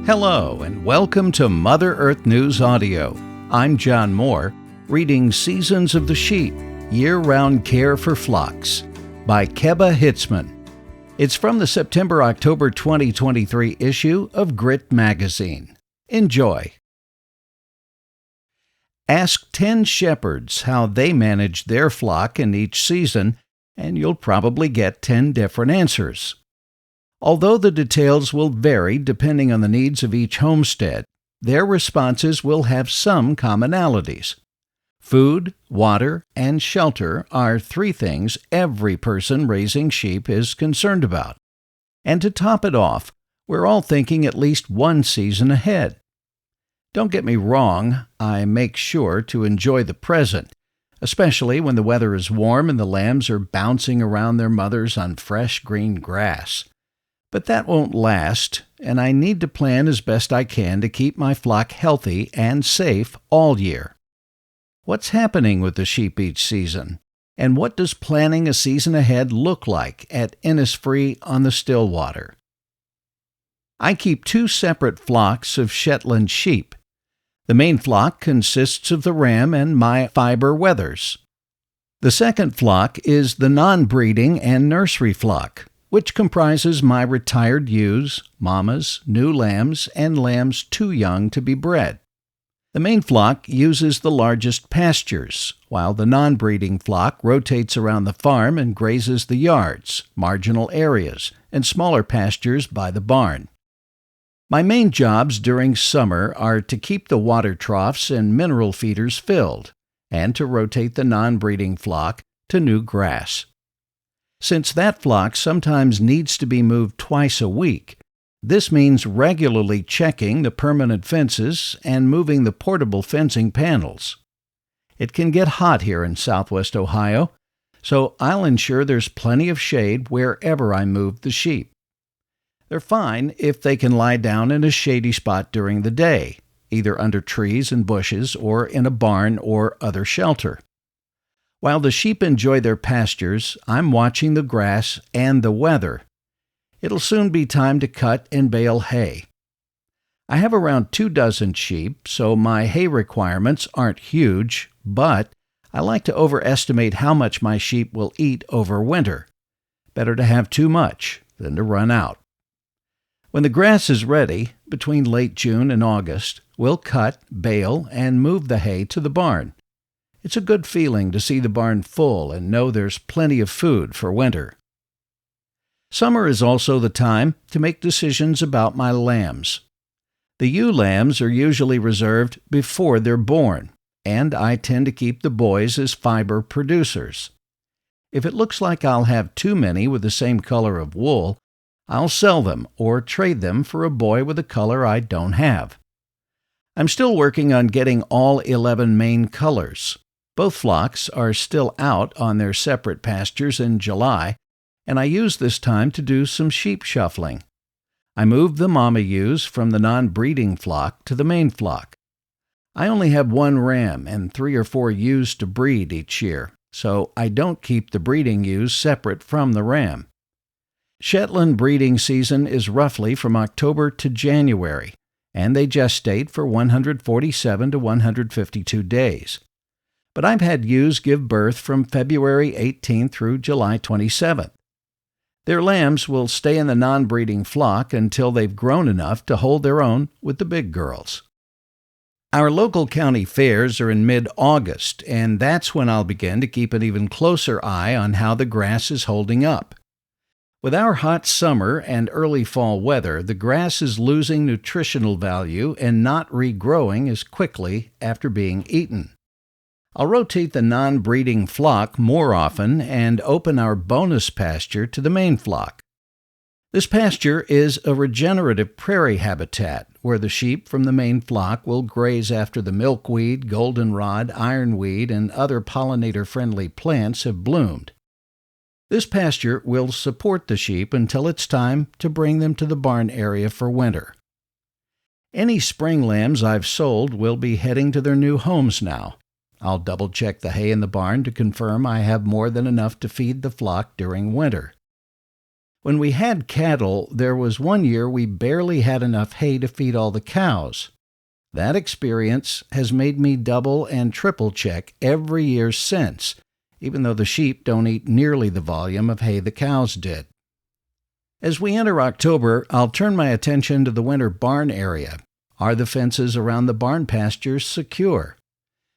Hello, and welcome to Mother Earth News Audio. I'm John Moore, reading Seasons of the Sheep, Year-Round Care for Flocks by Keba Hitzeman. It's from the September-October 2023 issue of Grit magazine. Enjoy. Ask 10 shepherds how they manage their flock in each season, and you'll probably get 10 different answers. Although the details will vary depending on the needs of each homestead, their responses will have some commonalities. Food, water, and shelter are 3 things every person raising sheep is concerned about. And to top it off, we're all thinking at least one season ahead. Don't get me wrong, I make sure to enjoy the present, especially when the weather is warm and the lambs are bouncing around their mothers on fresh green grass. But that won't last, and I need to plan as best I can to keep my flock healthy and safe all year. What's happening with the sheep each season? And what does planning a season ahead look like at Innisfree on the Stillwater? I keep 2 separate flocks of Shetland sheep. The main flock consists of the ram and my fiber wethers. The second flock is the non-breeding and nursery flock, which comprises my retired ewes, mamas, new lambs, and lambs too young to be bred. The main flock uses the largest pastures, while the non-breeding flock rotates around the farm and grazes the yards, marginal areas, and smaller pastures by the barn. My main jobs during summer are to keep the water troughs and mineral feeders filled, and to rotate the non-breeding flock to new grass. Since that flock sometimes needs to be moved twice a week, this means regularly checking the permanent fences and moving the portable fencing panels. It can get hot here in southwest Ohio, so I'll ensure there's plenty of shade wherever I move the sheep. They're fine if they can lie down in a shady spot during the day, either under trees and bushes or in a barn or other shelter. While the sheep enjoy their pastures, I'm watching the grass and the weather. It'll soon be time to cut and bale hay. I have around 2 dozen sheep, so my hay requirements aren't huge, but I like to overestimate how much my sheep will eat over winter. Better to have too much than to run out. When the grass is ready, between late June and August, we'll cut, bale, and move the hay to the barn. It's a good feeling to see the barn full and know there's plenty of food for winter. Summer is also the time to make decisions about my lambs. The ewe lambs are usually reserved before they're born, and I tend to keep the boys as fiber producers. If it looks like I'll have too many with the same color of wool, I'll sell them or trade them for a boy with a color I don't have. I'm still working on getting all 11 main colors. Both flocks are still out on their separate pastures in July, and I use this time to do some sheep shuffling. I moved the mama ewes from the non-breeding flock to the main flock. I only have 1 ram and 3 or 4 ewes to breed each year, so I don't keep the breeding ewes separate from the ram. Shetland breeding season is roughly from October to January, and they gestate for 147 to 152 days. But I've had ewes give birth from February 18 through July 27. Their lambs will stay in the non-breeding flock until they've grown enough to hold their own with the big girls. Our local county fairs are in mid-August, and that's when I'll begin to keep an even closer eye on how the grass is holding up. With our hot summer and early fall weather, the grass is losing nutritional value and not regrowing as quickly after being eaten. I'll rotate the non-breeding flock more often and open our bonus pasture to the main flock. This pasture is a regenerative prairie habitat where the sheep from the main flock will graze after the milkweed, goldenrod, ironweed, and other pollinator-friendly plants have bloomed. This pasture will support the sheep until it's time to bring them to the barn area for winter. Any spring lambs I've sold will be heading to their new homes now. I'll double-check the hay in the barn to confirm I have more than enough to feed the flock during winter. When we had cattle, there was one year we barely had enough hay to feed all the cows. That experience has made me double and triple check every year since, even though the sheep don't eat nearly the volume of hay the cows did. As we enter October, I'll turn my attention to the winter barn area. Are the fences around the barn pastures secure?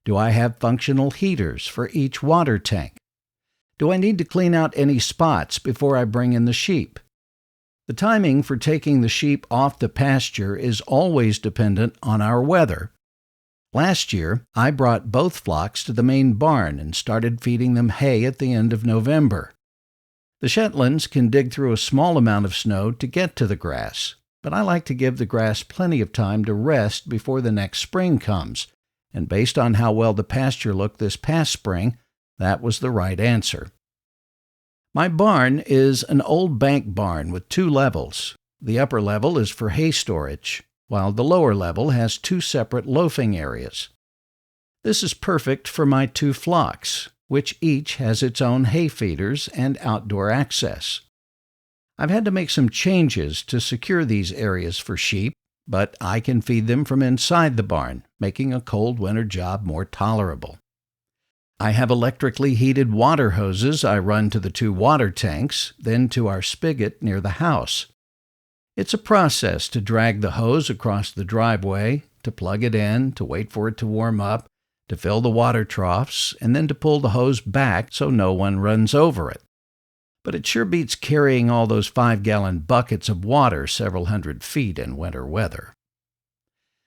Do I have functional heaters for each water tank? Do I need to clean out any spots before I bring in the sheep? The timing for taking the sheep off the pasture is always dependent on our weather. Last year, I brought both flocks to the main barn and started feeding them hay at the end of November. The Shetlands can dig through a small amount of snow to get to the grass, but I like to give the grass plenty of time to rest before the next spring comes, and based on how well the pasture looked this past spring, that was the right answer. My barn is an old bank barn with 2 levels. The upper level is for hay storage, while the lower level has 2 separate loafing areas. This is perfect for my 2 flocks, which each has its own hay feeders and outdoor access. I've had to make some changes to secure these areas for sheep, but I can feed them from inside the barn, making a cold winter job more tolerable. I have electrically heated water hoses I run to the 2 water tanks, then to our spigot near the house. It's a process to drag the hose across the driveway, to plug it in, to wait for it to warm up, to fill the water troughs, and then to pull the hose back so no one runs over it. But it sure beats carrying all those 5-gallon buckets of water several hundred feet in winter weather.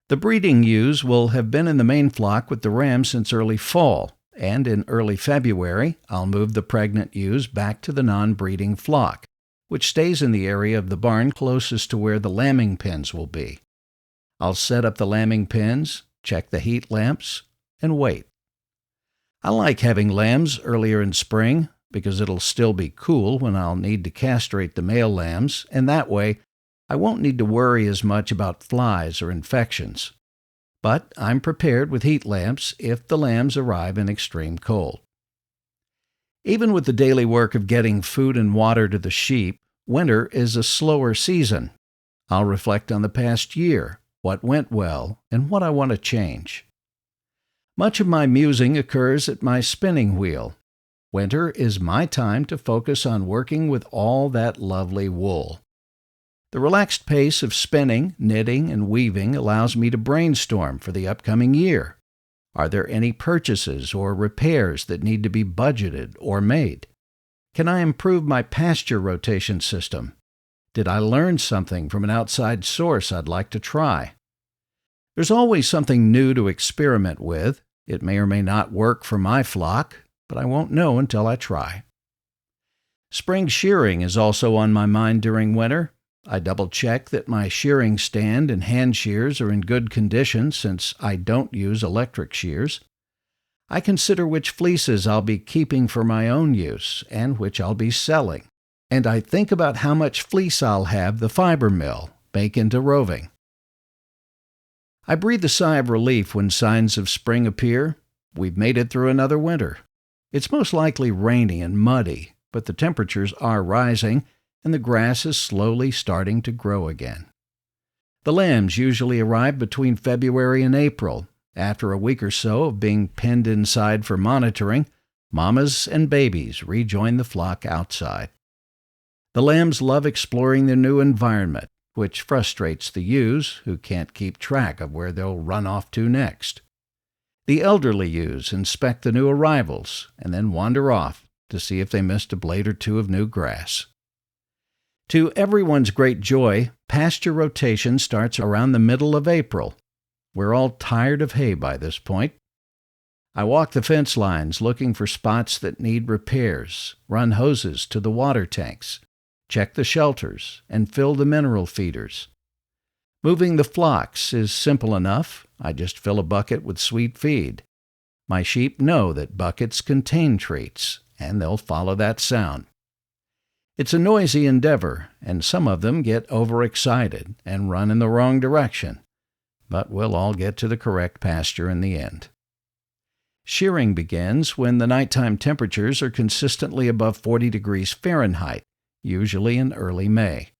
The breeding ewes will have been in the main flock with the rams since early fall, and in early February, I'll move the pregnant ewes back to the non-breeding flock, which stays in the area of the barn closest to where the lambing pens will be. I'll set up the lambing pens, check the heat lamps, and wait. I like having lambs earlier in spring because it'll still be cool when I'll need to castrate the male lambs, and that way I won't need to worry as much about flies or infections. But I'm prepared with heat lamps if the lambs arrive in extreme cold. Even with the daily work of getting food and water to the sheep, winter is a slower season. I'll reflect on the past year, what went well, and what I want to change. Much of my musing occurs at my spinning wheel. Winter is my time to focus on working with all that lovely wool. The relaxed pace of spinning, knitting, and weaving allows me to brainstorm for the upcoming year. Are there any purchases or repairs that need to be budgeted or made? Can I improve my pasture rotation system? Did I learn something from an outside source I'd like to try? There's always something new to experiment with. It may or may not work for my flock, but I won't know until I try. Spring shearing is also on my mind during winter. I double-check that my shearing stand and hand shears are in good condition since I don't use electric shears. I consider which fleeces I'll be keeping for my own use and which I'll be selling. And I think about how much fleece I'll have the fiber mill make into roving. I breathe a sigh of relief when signs of spring appear. We've made it through another winter. It's most likely rainy and muddy, but the temperatures are rising, and the grass is slowly starting to grow again. The lambs usually arrive between February and April. After a week or so of being penned inside for monitoring, mamas and babies rejoin the flock outside. The lambs love exploring their new environment, which frustrates the ewes, who can't keep track of where they'll run off to next. The elderly ewes inspect the new arrivals and then wander off to see if they missed a blade or 2 of new grass. To everyone's great joy, pasture rotation starts around the middle of April. We're all tired of hay by this point. I walk the fence lines looking for spots that need repairs, run hoses to the water tanks, check the shelters, and fill the mineral feeders. Moving the flocks is simple enough. I just fill a bucket with sweet feed. My sheep know that buckets contain treats, and they'll follow that sound. It's a noisy endeavor, and some of them get overexcited and run in the wrong direction, but we'll all get to the correct pasture in the end. Shearing begins when the nighttime temperatures are consistently above 40 degrees Fahrenheit, usually in early May.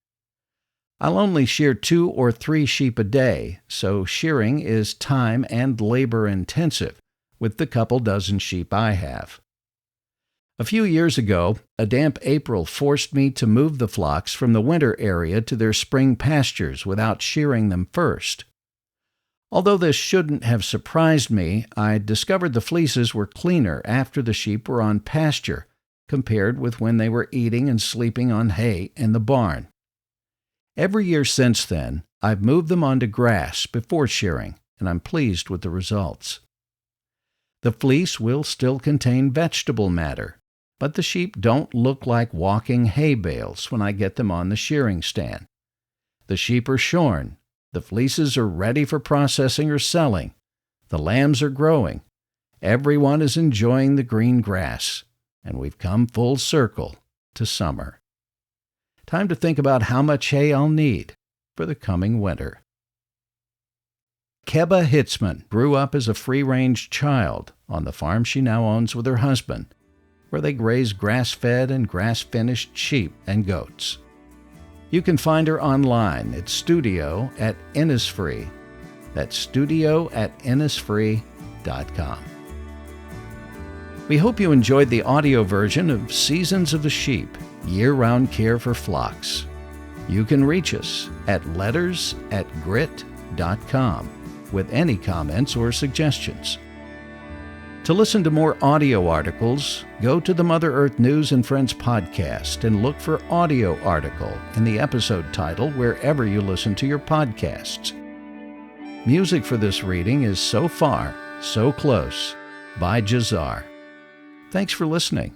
I'll only shear 2 or 3 sheep a day, so shearing is time and labor intensive with the couple dozen sheep I have. A few years ago, a damp April forced me to move the flocks from the winter area to their spring pastures without shearing them first. Although this shouldn't have surprised me, I discovered the fleeces were cleaner after the sheep were on pasture compared with when they were eating and sleeping on hay in the barn. Every year since then, I've moved them onto grass before shearing, and I'm pleased with the results. The fleece will still contain vegetable matter, but the sheep don't look like walking hay bales when I get them on the shearing stand. The sheep are shorn, the fleeces are ready for processing or selling, the lambs are growing, everyone is enjoying the green grass, and we've come full circle to summer. Time to think about how much hay I'll need for the coming winter. Keba Hitzeman grew up as a free-range child on the farm she now owns with her husband, where they graze grass-fed and grass-finished sheep and goats. You can find her online at Studio at Innisfree. That's studio at Innisfree.com. We hope you enjoyed the audio version of Seasons of the Sheep, Year-Round Care for Flocks. You can reach us at letters@grit.com with any comments or suggestions. To listen to more audio articles, go to the Mother Earth News and Friends podcast and look for audio article in the episode title wherever you listen to your podcasts. Music for this reading is So Far, So Close by Jazar. Thanks for listening.